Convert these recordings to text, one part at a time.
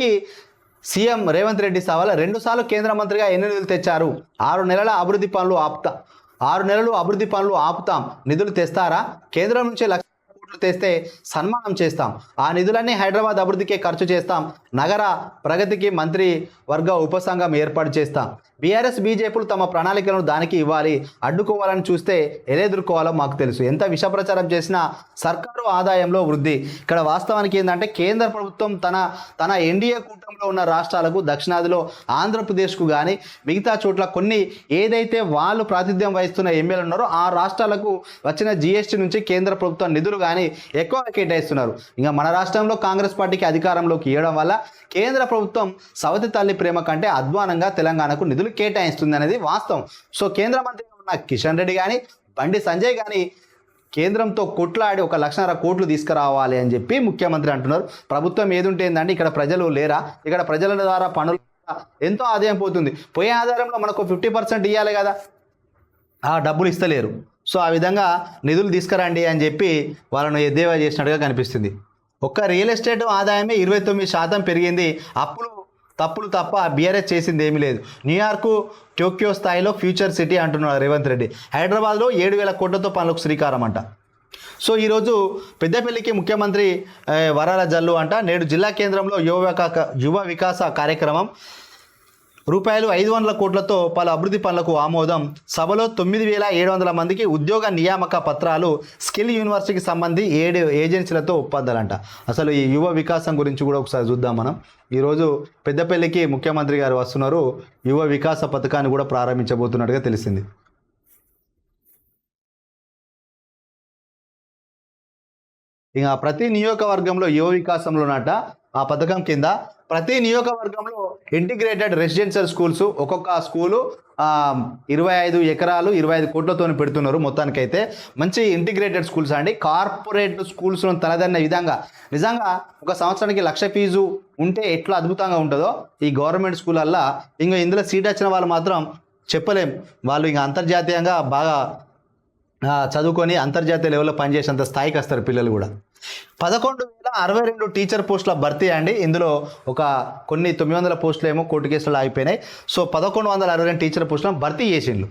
పెద్దపల్లికి CM Revanth Reddy సవాల్ 2 సార్లు కేంద్ర మంత్రిగా ఎన్ని నిధులు తెచ్చారు 6 నెలల అభివృద్ధి పనులు 6 నెలలు అభివృద్ధి పనులు ఆపుతాం నిధులు తెస్తారా కేంద్రం నుంచి లక్ష కోట్లు తెస్తే సన్మానం చేస్తాం ఆ నిధులన్నీ హైదరాబాద్ అభివృద్ధికే ఖర్చు చేస్తాం నగర ప్రగతికి మంత్రి వర్గ ఉపసంఘం ఏర్పాటు చేస్తాం బీఆర్ఎస్ బీజేపీలు తమ ప్రణాళికలను దానికి ఇవ్వాలి అడ్డుకోవాలని చూస్తే ఎలా ఎదుర్కోవాలో మాకు తెలుసు ఎంత విష ప్రచారం చేసినా సర్కారు ఆదాయంలో వృద్ధి ఇక్కడ వాస్తవానికి ఏంటంటే కేంద్ర ప్రభుత్వం తన ఎన్డీఏ కూటమిలో ఉన్న రాష్ట్రాలకు దక్షిణాదిలో ఆంధ్రప్రదేశ్కు కానీ మిగతా చోట్ల కొన్ని ఏదైతే వాళ్ళు ప్రాతినిధ్యం వహిస్తున్న ఎమ్మెల్యేలు ఉన్నారో ఆ రాష్ట్రాలకు వచ్చిన జీఎస్టీ నుంచి కేంద్ర ప్రభుత్వం నిధులు కానీ ఎక్కువ కేటాయిస్తున్నారు ఇంకా మన రాష్ట్రంలో కాంగ్రెస్ పార్టీకి అధికారంలోకి ఇవ్వడం వల్ల కేంద్ర ప్రభుత్వం సవతి తల్లి ప్రేమ కంటే అధ్వానంగా తెలంగాణకు నిధులు కేటాయిస్తుంది అనేది వాస్తవం సో కేంద్ర మంత్రిగా ఉన్న కిషన్ రెడ్డి కానీ బండి సంజయ్ కానీ కేంద్రంతో కొట్లాడి 1.5 లక్ష కోట్లు తీసుకురావాలి అని చెప్పి ముఖ్యమంత్రి అంటున్నారు ప్రభుత్వం ఏదుంటే ఏంటంటే ఇక్కడ ప్రజలు లేరా ఇక్కడ ప్రజల ద్వారా పనులు ఎంతో ఆదాయం పోతుంది పోయే ఆధారంలో మనకు 50% ఇవ్వాలి కదా ఆ డబ్బులు ఇస్తలేరు సో ఆ విధంగా నిధులు తీసుకురండి అని చెప్పి వాళ్ళను ఎద్దేవా చేసినట్టుగా కనిపిస్తుంది ఒక్క రియల్ ఎస్టేట్ ఆదాయమే 29% పెరిగింది తప్పులు తప్ప బీఆర్ఎస్ చేసింది ఏమీ లేదు న్యూయార్కు టోక్యో స్థాయిలో ఫ్యూచర్ సిటీ అంటున్నారు రేవంత్ రెడ్డి హైదరాబాద్లో 7,000 కోట్లతో పనులకు శ్రీకారం అంట సో ఈరోజు పెద్దపల్లికి ముఖ్యమంత్రి వరాల జల్లు అంట నేడు జిల్లా కేంద్రంలో యువ వికాస కార్యక్రమం రూపాయలు 500 కోట్లతో పలు అభివృద్ధి పనులకు ఆమోదం సభలో 9,700 మందికి ఉద్యోగ నియామక పత్రాలు స్కిల్ యూనివర్సిటీకి సంబంధి 7 ఏజెన్సీలతో ఒప్పందాలంట అసలు ఈ యువ వికాసం గురించి కూడా ఒకసారి చూద్దాం మనం ఈరోజు పెద్దపల్లికి ముఖ్యమంత్రి గారు వస్తున్నారు యువ వికాస పథకాన్ని కూడా ప్రారంభించబోతున్నట్టుగా తెలిసింది ఇక ప్రతి నియోజకవర్గంలో యువ వికాసంలోనట ఆ పథకం కింద ప్రతి నియోజకవర్గంలో ఇంటిగ్రేటెడ్ రెసిడెన్షియల్ స్కూల్స్ ఒక్కొక్క స్కూలు 25 ఎకరాలు 25 కోట్లతో పెడుతున్నారు మొత్తానికైతే మంచి ఇంటిగ్రేటెడ్ స్కూల్స్ అండి కార్పొరేట్ స్కూల్స్లో తలదన్న విధంగా నిజంగా ఒక సంవత్సరానికి 1 లక్ష ఫీజు ఉంటే ఎట్లా అద్భుతంగా ఉంటుందో ఈ గవర్నమెంట్ స్కూలల్లో ఇంకా ఇందులో సీట్ వచ్చిన వాళ్ళు మాత్రం చెప్పలేం వాళ్ళు ఇంకా అంతర్జాతీయంగా బాగా చదువుకొని అంతర్జాతీయ లెవెల్లో పనిచేసేంత స్థాయికి వస్తారు పిల్లలు కూడా 11,062 టీచర్ పోస్టుల భర్తీ అండి ఇందులో కొన్ని 900 పోస్టులు ఏమో కోర్టు కేసులు అయిపోయినాయి సో 1,162 టీచర్ పోస్టులను భర్తీ చేసిండ్రు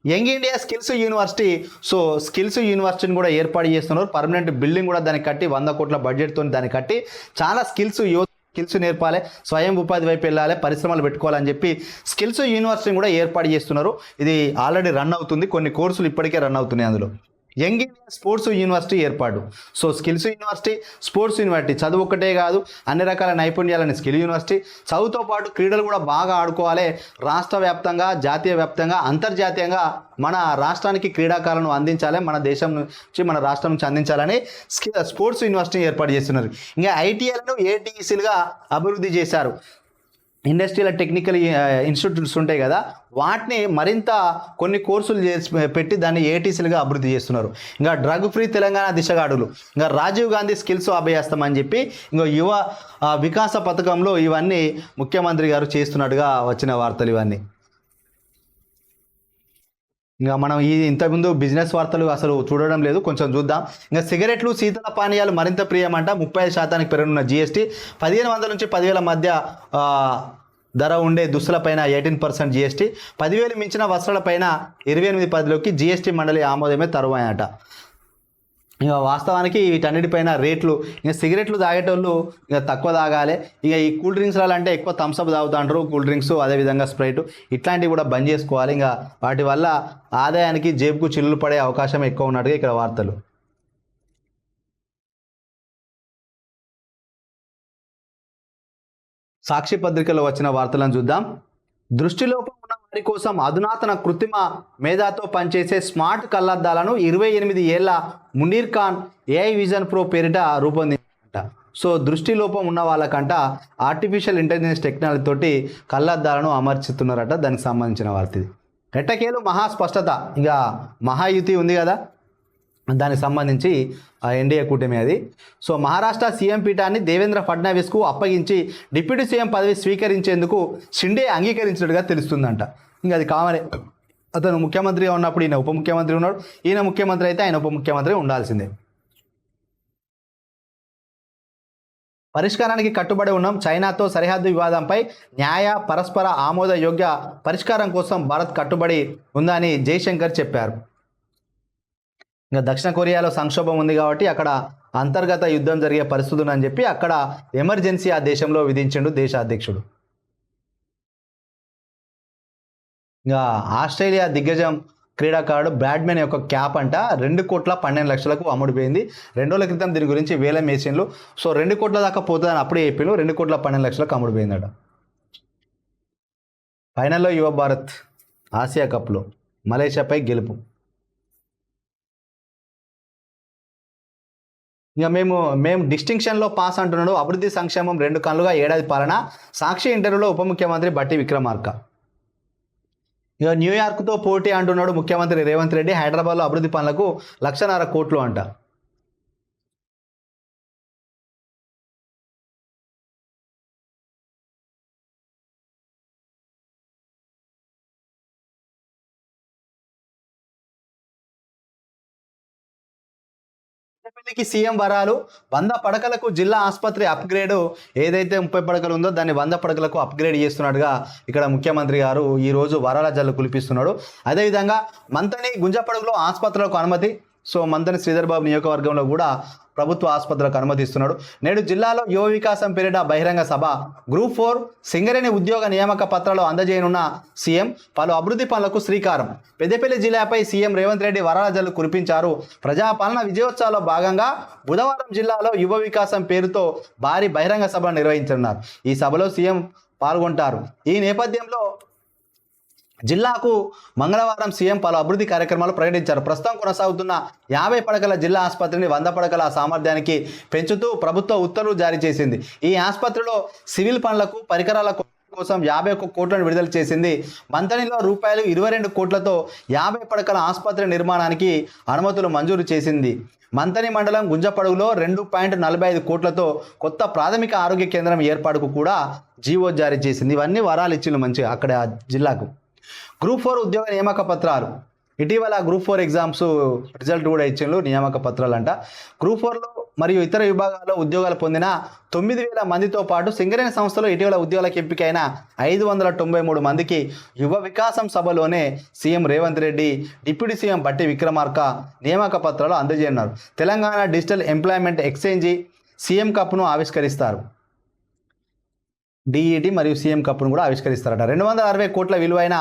young India skills university so skills యూనివర్సిటీని కూడా ఏర్పాటు చేస్తున్నారు పర్మనెంట్ బిల్డింగ్ కూడా దానికి కట్టి 100 కోట్ల బడ్జెట్తో దాన్ని కట్టి చాలా స్కిల్స్ నేర్పాలి స్వయం ఉపాధి వైపు వెళ్ళాలి పరిశ్రమలు పెట్టుకోవాలని చెప్పి స్కిల్స్ యూనివర్సిటీని కూడా ఏర్పాటు చేస్తున్నారు ఇది ఆల్రెడీ రన్ అవుతుంది కొన్ని కోర్సులు ఇప్పటికే రన్ అవుతున్నాయి అందులో యంగ్ ఇండియా స్పోర్ట్స్ యూనివర్సిటీ ఏర్పాటు so skills university sports university చదువు ఒక్కటే కాదు అన్ని రకాల నైపుణ్యాలని స్కిల్ యూనివర్సిటీ చదువుతో పాటు క్రీడలు కూడా బాగా ఆడుకోవాలి రాష్ట్ర వ్యాప్తంగా జాతీయ వ్యాప్తంగా అంతర్జాతీయంగా మన రాష్ట్రానికి క్రీడాకారులను అందించాలి మన దేశం నుంచి మన రాష్ట్రం నుంచి అందించాలని స్పోర్ట్స్ యూనివర్సిటీ ఏర్పాటు చేస్తున్నారు ఇంకా ఐటీఐలను ఏటీఈసీలుగా అభివృద్ధి చేశారు ఇండస్ట్రియల్ టెక్నికల్ ఇన్స్టిట్యూట్స్ ఉంటాయి కదా వాటిని మరింత కొన్ని కోర్సులు పెట్టి దాన్ని ఏటీసీలుగా అభివృద్ధి చేస్తున్నారు ఇంకా డ్రగ్ ఫ్రీ తెలంగాణ దిశగాడులు ఇంకా రాజీవ్ గాంధీ స్కిల్స్ అభ్యాసం అని చెప్పి ఇంకా యువ వికాస పథకంలో ఇవన్నీ ముఖ్యమంత్రి గారు చేస్తున్నట్టుగా వచ్చిన వార్తలు ఇవన్నీ ఇంకా మనం ఇంతకుముందు బిజినెస్ వార్తలు అసలు చూడడం లేదు కొంచెం చూద్దాం ఇంకా సిగరెట్లు శీతల పానీయాలు మరింత ప్రియం అంట 35% పెరగనున్న జీఎస్టీ 1,500 నుంచి 10,000 మధ్య ధర ఉండే దుస్తులపైన 18% జీఎస్టీ 10,000 మించిన వస్త్రాలపైన 28% జీఎస్టీ మండలి ఆమోదమే తరువాయట ఇక వాస్తవానికి వీటన్నిటిపైన రేట్లు ఇంకా సిగరెట్లు తాగేటోళ్ళు ఇంకా తక్కువ తాగాలి ఇక ఈ కూల్ డ్రింక్స్ అంటే ఎక్కువ థమ్స్అప్ తాగుతుంటారు కూల్ డ్రింక్స్ అదేవిధంగా స్ప్రైట్ ఇట్లాంటివి కూడా బంద్ చేసుకోవాలి ఇంకా వాటి వల్ల ఆదాయానికి జేబుకు చిల్లులు పడే అవకాశం ఎక్కువ ఉన్నట్టుగా ఇక్కడ వార్తలు సాక్షి పత్రికలో వచ్చిన వార్తలను చూద్దాం దృష్టిలోపం ఉన్న వారి కోసం అధునాతన కృత్రిమ మేధాతో పనిచేసే స్మార్ట్ కళ్లద్దాలను 28 ఏళ్ల Munir Khan AI vision pro పేరిట రూపొందించారట సో దృష్టిలోపం ఉన్న వాళ్ళకంట ఆర్టిఫిషియల్ ఇంటెలిజెన్స్ టెక్నాలజీ తోటి కళ్లద్దాలను అమర్చుతున్నారట దానికి సంబంధించిన వార్త ఇది ఎట్టకేలు మహాస్పష్టత ఇక మహాయుతి ఉంది కదా దానికి సంబంధించి ఎన్డీఏ కూటమి అది సో మహారాష్ట్ర సీఎం పీఠాన్ని దేవేంద్ర ఫడ్నవీస్కు అప్పగించి డిప్యూటీ సీఎం పదవి స్వీకరించేందుకు షిండే అంగీకరించినట్టుగా తెలుస్తుందంట ఇంకా అది కావాలి అతను ముఖ్యమంత్రిగా ఉన్నప్పుడు ఈయన ఉప ముఖ్యమంత్రి ఉన్నాడు ఈయన ముఖ్యమంత్రి అయితే ఆయన ఉప ముఖ్యమంత్రి ఉండాల్సిందే పరిష్కారానికి కట్టుబడి ఉన్నాం. చైనాతో సరిహద్దు వివాదంపై న్యాయ పరస్పర ఆమోద యోగ్య పరిష్కారం కోసం భారత్ కట్టుబడి ఉందని జైశంకర్ చెప్పారు. ఇంకా దక్షిణ కొరియాలో సంక్షోభం ఉంది కాబట్టి అక్కడ అంతర్గత యుద్ధం జరిగే పరిస్థితి ఉందని చెప్పి అక్కడ ఎమర్జెన్సీ ఆ దేశంలో విధించిండు దేశ అధ్యక్షుడు. ఇంకా ఆస్ట్రేలియా దిగ్గజం క్రీడాకారుడు బ్రాడ్మెన్ యొక్క క్యాప్ అంట 2,12,00,000కు అమ్ముడిపోయింది. 2 రోజుల క్రితం దీని గురించి వేలం వేసిండ్లు. సో 2 కోట్ల దాకా పోతుందని అప్పుడే చెప్పిండ్రు. 2,12,00,000కు అమ్ముడిపోయిందట. ఫైనల్లో యువ భారత్ ఆసియా కప్లో మలేషియాపై గెలుపు. ఇంకా మేము డిస్టింక్షన్లో పాస్ అంటున్నాడు. అభివృద్ధి సంక్షేమం 2 కళ్ళుగా ఏడాది పాలన. సాక్షి ఇంటర్వ్యూలో ఉప ముఖ్యమంత్రి బట్టి విక్రమార్క. ఇక న్యూయార్క్తో పోటీ అంటున్నాడు ముఖ్యమంత్రి రేవంత్ రెడ్డి. హైదరాబాద్లో అభివృద్ధి పనులకు 1,50,000 కోట్లు అంట. పెద్దపల్లికి సీఎం వరాలు. 100 పడకలకు జిల్లా ఆసుపత్రి అప్గ్రేడ్. ఏదైతే 30 పడకలు ఉందో దాన్ని 100 పడకలకు అప్గ్రేడ్ చేస్తున్నట్టుగా ఇక్కడ ముఖ్యమంత్రి గారు ఈరోజు వరాల జల్లు కులిపిస్తున్నాడు. అదేవిధంగా మంతని గుంజపడుగులో ఆసుపత్రులకు అనుమతి. సో మంతని శ్రీధర్ బాబు నియోజకవర్గంలో కూడా ప్రభుత్వ ఆసుపత్రులకు అనుమతిస్తున్నాడు. నేడు జిల్లాలో యువ వికాసం పేరిట బహిరంగ సభ. గ్రూప్ 4 సింగరేణి ఉద్యోగ నియామక పత్రాలు అందజేయనున్న సీఎం. పలు అభివృద్ధి పనులకు శ్రీకారం. పెద్దపల్లి జిల్లాపై సీఎం రేవంత్ రెడ్డి వరాల జల్లు కురిపించారు. ప్రజాపాలన విజయోత్సవాల్లో భాగంగా బుధవారం జిల్లాలో యువ వికాసం పేరుతో భారీ బహిరంగ సభ నిర్వహించనున్నారు. ఈ సభలో సీఎం పాల్గొంటారు. ఈ నేపథ్యంలో జిల్లాకు మంగళవారం సీఎం పలు అభివృద్ధి కార్యక్రమాలు ప్రకటించారు. ప్రస్తుతం కొనసాగుతున్న 50 పడకల జిల్లా ఆసుపత్రిని 100 పడకల సామర్థ్యానికి పెంచుతూ ప్రభుత్వ ఉత్తర్వులు జారీ చేసింది. ఈ ఆసుపత్రిలో సివిల్ పనులకు పరికరాల కోసం 51 కోట్లను విడుదల చేసింది. మంతనిలో రూపాయలు 22 కోట్లతో 50 పడకల ఆసుపత్రి నిర్మాణానికి అనుమతులు మంజూరు చేసింది. మంతని మండలం గుంజపడుగులో 2.45 కోట్లతో కొత్త ప్రాథమిక ఆరోగ్య కేంద్రం ఏర్పాటుకు కూడా జీవో జారీ చేసింది. ఇవన్నీ వరాలు ఇచ్చిండ్రు మంచిగా అక్కడ జిల్లాకు. గ్రూప్ 4 ఉద్యోగ నియామక పత్రాలు. ఇటీవల గ్రూప్ 4 ఎగ్జామ్స్ రిజల్ట్ కూడా ఇచ్చిండ్రు. నియామక పత్రాలు అంట. గ్రూప్ 4లో మరియు ఇతర విభాగాల్లో ఉద్యోగాలు పొందిన 9,000 మందితో పాటు సింగరేణి సంస్థలో ఇటీవల ఉద్యోగాలకు ఎంపికైన 593 మందికి యువ వికాసం సభలోనే CM Revanth Reddy, deputy CM Bhatti Vikramarka నియామక పత్రాలు అందజేయనున్నారు. Telangana digital employment exchange CM కప్ను ఆవిష్కరిస్తారు. డిఈటి మరియు సీఎం కప్ను కూడా ఆవిష్కరిస్తారట. 260 కోట్ల విలువైన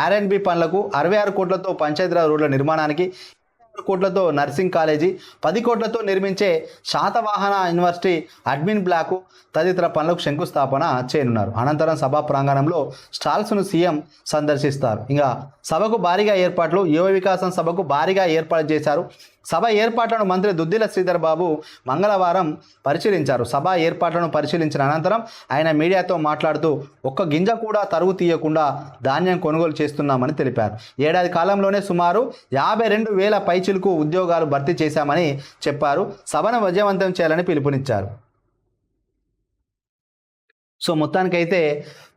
R&B పనులకు, 66 కోట్లతో పంచాయతీరాజ్ రోడ్ల నిర్మాణానికి, 6 కోట్లతో నర్సింగ్ కాలేజీ, 10 కోట్లతో నిర్మించే శాతవాహన యూనివర్సిటీ అడ్మిన్ బ్లాకు తదితర పనులకు శంకుస్థాపన చేయనున్నారు. అనంతరం సభా ప్రాంగణంలో స్టాల్స్ను సీఎం సందర్శిస్తారు. ఇంకా సభకు భారీగా ఏర్పాట్లు. యువ వికాసం సభకు భారీగా ఏర్పాటు చేశారు. సభ ఏర్పాట్లను మంత్రి దుద్దిల శ్రీధర్ బాబు మంగళవారం పరిశీలించారు. సభ ఏర్పాట్లను పరిశీలించిన అనంతరం ఆయన మీడియాతో మాట్లాడుతూ ఒక్క గింజ కూడా తరుగు తీయకుండా ధాన్యం కొనుగోలు చేస్తున్నామని తెలిపారు. ఏడాది కాలంలోనే సుమారు 52,000 పైచిలకు ఉద్యోగాలు భర్తీ చేశామని చెప్పారు. సభను విజయవంతం చేయాలని పిలుపునిచ్చారు. సో మొత్తానికైతే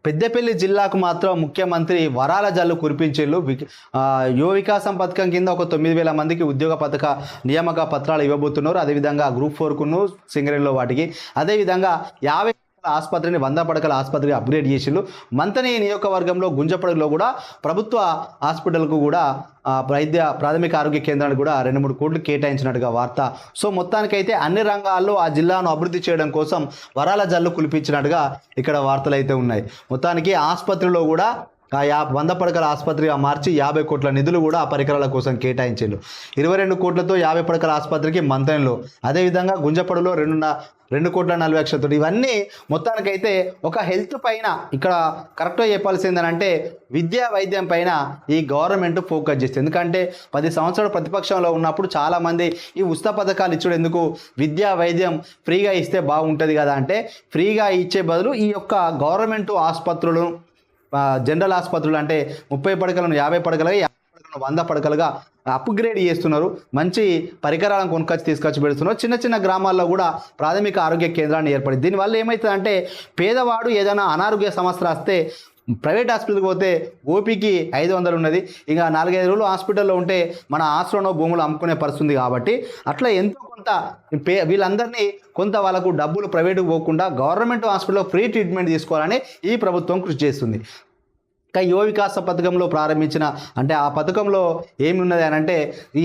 పెద్దపల్లి జిల్లాకు మాత్రం ముఖ్యమంత్రి వరాల జల్లు కురిపించేళ్ళు. యువ వికాసం పథకం కింద ఒక 9,000 మందికి ఉద్యోగ నియామక పత్రాలు ఇవ్వబోతున్నారు. అదేవిధంగా గ్రూప్ 4కును సింగరేణిలో వాటికి, అదేవిధంగా 50 ఆసుపత్రిని 100 పడకల ఆసుపత్రికి అప్గ్రేడ్ చేసిళ్ళు. మంతని నియోజకవర్గంలో గుంజపడుగులో కూడా ప్రభుత్వ హాస్పిటల్కు కూడా ప్రాథమిక ఆరోగ్య కేంద్రానికి కూడా 2-3 కోట్లు కేటాయించినట్టుగా వార్త. సో మొత్తానికైతే అన్ని రంగాల్లో ఆ జిల్లాను అభివృద్ధి చేయడం కోసం వరాల జల్లు కులిపించినట్టుగా ఇక్కడ వార్తలు అయితే ఉన్నాయి. మొత్తానికి ఆసుపత్రిలో కూడా 100 పడకల ఆసుపత్రిగా మార్చి 50 కోట్ల నిధులు కూడా ఆ పరికరాల కోసం కేటాయించారు. 22 కోట్లతో 50 పడకల ఆసుపత్రికి మంతనిలో, అదేవిధంగా గుంజపడులో 2,40,00,000. ఇవన్నీ మొత్తానికైతే ఒక హెల్త్ పైన ఇక్కడ కరెక్ట్గా చెప్పాల్సిందేనంటే విద్యా వైద్యం పైన ఈ గవర్నమెంట్ ఫోకస్ చేస్తుంది. ఎందుకంటే 10 సంవత్సరాలు ప్రతిపక్షంలో ఉన్నప్పుడు చాలామంది ఈ ఉచిత పథకాలు ఇచ్చడం ఎందుకు, విద్యా వైద్యం ఫ్రీగా ఇస్తే బాగుంటుంది కదా అంటే, ఫ్రీగా ఇచ్చే బదులు ఈ యొక్క గవర్నమెంట్ ఆసుపత్రులు, జనరల్ ఆసుపత్రులు అంటే 30 పడకలను 50 పడకలుగా, 50 పడకలను 100 పడకలుగా అప్గ్రేడ్ చేస్తున్నారు. మంచి పరికరాలను తీసుకొచ్చి పెడుతున్నారు. చిన్న చిన్న గ్రామాల్లో కూడా ప్రాథమిక ఆరోగ్య కేంద్రాన్ని ఏర్పడింది. దీనివల్ల ఏమవుతుందంటే పేదవాడు ఏదైనా అనారోగ్య సమస్య వస్తే ప్రైవేట్ హాస్పిటల్కి పోతే ఓపీకి 500 ఉన్నది. ఇక 4-5 రోజులు హాస్పిటల్లో ఉంటే మన ఆస్తులను భూములు అమ్ముకునే పరిస్థితి ఉంది. కాబట్టి అట్లా ఎంతో కొంత వీళ్ళందరినీ కొంత వాళ్ళకు డబ్బులు ప్రైవేటుకు పోకుండా గవర్నమెంట్ హాస్పిటల్లో ఫ్రీ ట్రీట్మెంట్ తీసుకోవాలని ఈ ప్రభుత్వం కృషి చేస్తుంది. ఇంకా యువ వికాస పథకంలో ప్రారంభించిన అంటే ఆ పథకంలో ఏమి ఉన్నది అని అంటే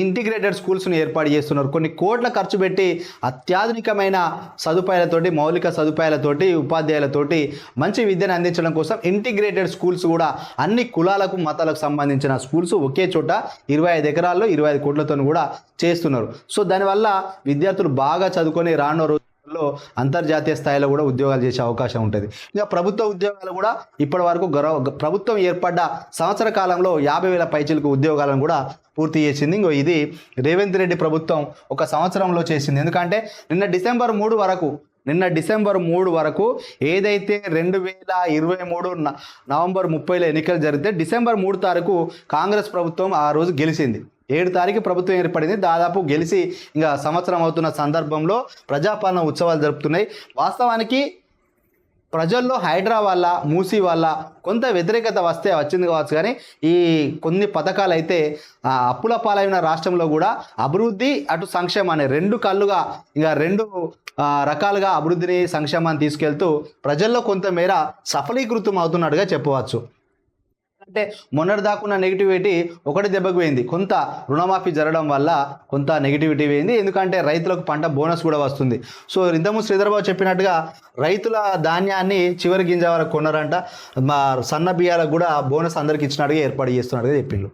ఇంటిగ్రేటెడ్ స్కూల్స్ను ఏర్పాటు చేస్తున్నారు. కొన్ని కోట్ల ఖర్చు పెట్టి అత్యాధునికమైన సదుపాయాలతోటి, మౌలిక సదుపాయాలతోటి, ఉపాధ్యాయులతోటి మంచి విద్యను అందించడం కోసం ఇంటిగ్రేటెడ్ స్కూల్స్ కూడా అన్ని కులాలకు మతాలకు సంబంధించిన స్కూల్స్ ఒకే చోట 25 ఎకరాల్లో 25 కోట్లతో కూడా చేస్తున్నారు. సో దానివల్ల విద్యార్థులు బాగా చదువుకొని రానున్న రోజుల్లో అంతర్జాతీయ స్థాయిలో కూడా ఉద్యోగాలు చేసే అవకాశం ఉంటుంది. ఇంకా ప్రభుత్వ ఉద్యోగాలు కూడా ఇప్పటి వరకు ప్రభుత్వం ఏర్పడ్డ సంవత్సర కాలంలో 50,000 పైచిలకు ఉద్యోగాలను కూడా పూర్తి చేసింది. ఇంకో ఇది రేవంత్ రెడ్డి ప్రభుత్వం ఒక సంవత్సరంలో చేసింది. ఎందుకంటే నిన్న డిసెంబర్ 3 వరకు ఏదైతే 2023 నవంబర్ 30లో ఎన్నికలు జరిగితే డిసెంబర్ 3 తారీఖు కాంగ్రెస్ ప్రభుత్వం ఆ రోజు గెలిచింది. 7 తారీఖు ప్రభుత్వం ఏర్పడింది. దాదాపు గెలిచి ఇంకా సంవత్సరం అవుతున్న సందర్భంలో ప్రజాపాలన ఉత్సవాలు జరుపుతున్నాయి. వాస్తవానికి ప్రజల్లో హైడ్రా వల్ల, మూసీ వల్ల కొంత వ్యతిరేకత వచ్చింది కావచ్చు. కానీ ఈ కొన్ని పథకాలు అయితే అప్పుల పాలైన రాష్ట్రంలో కూడా అభివృద్ధి అటు సంక్షేమం అనే రెండు రకాలుగా అభివృద్ధిని, సంక్షేమాన్ని తీసుకెళ్తూ ప్రజల్లో కొంతమేర సఫలీకృతం అవుతున్నట్టుగా చెప్పవచ్చు. అంటే మొన్నటిదాకున్న నెగిటివిటీ ఒకటి దెబ్బకు పోయింది. కొంత రుణమాఫీ జరగడం వల్ల కొంత నెగిటివిటీ పోయింది. ఎందుకంటే రైతులకు పంట బోనస్ కూడా వస్తుంది. సో ఇంతకుముందు శ్రీధర్బాబు చెప్పినట్టుగా రైతుల ధాన్యాన్ని చివరి గింజ వరకు కొన్నారంట. సన్న బియ్యాలకు కూడా బోనస్ అందరికి ఇచ్చినట్టుగా ఏర్పాటు చేస్తున్నట్టుగా చెప్పిండు.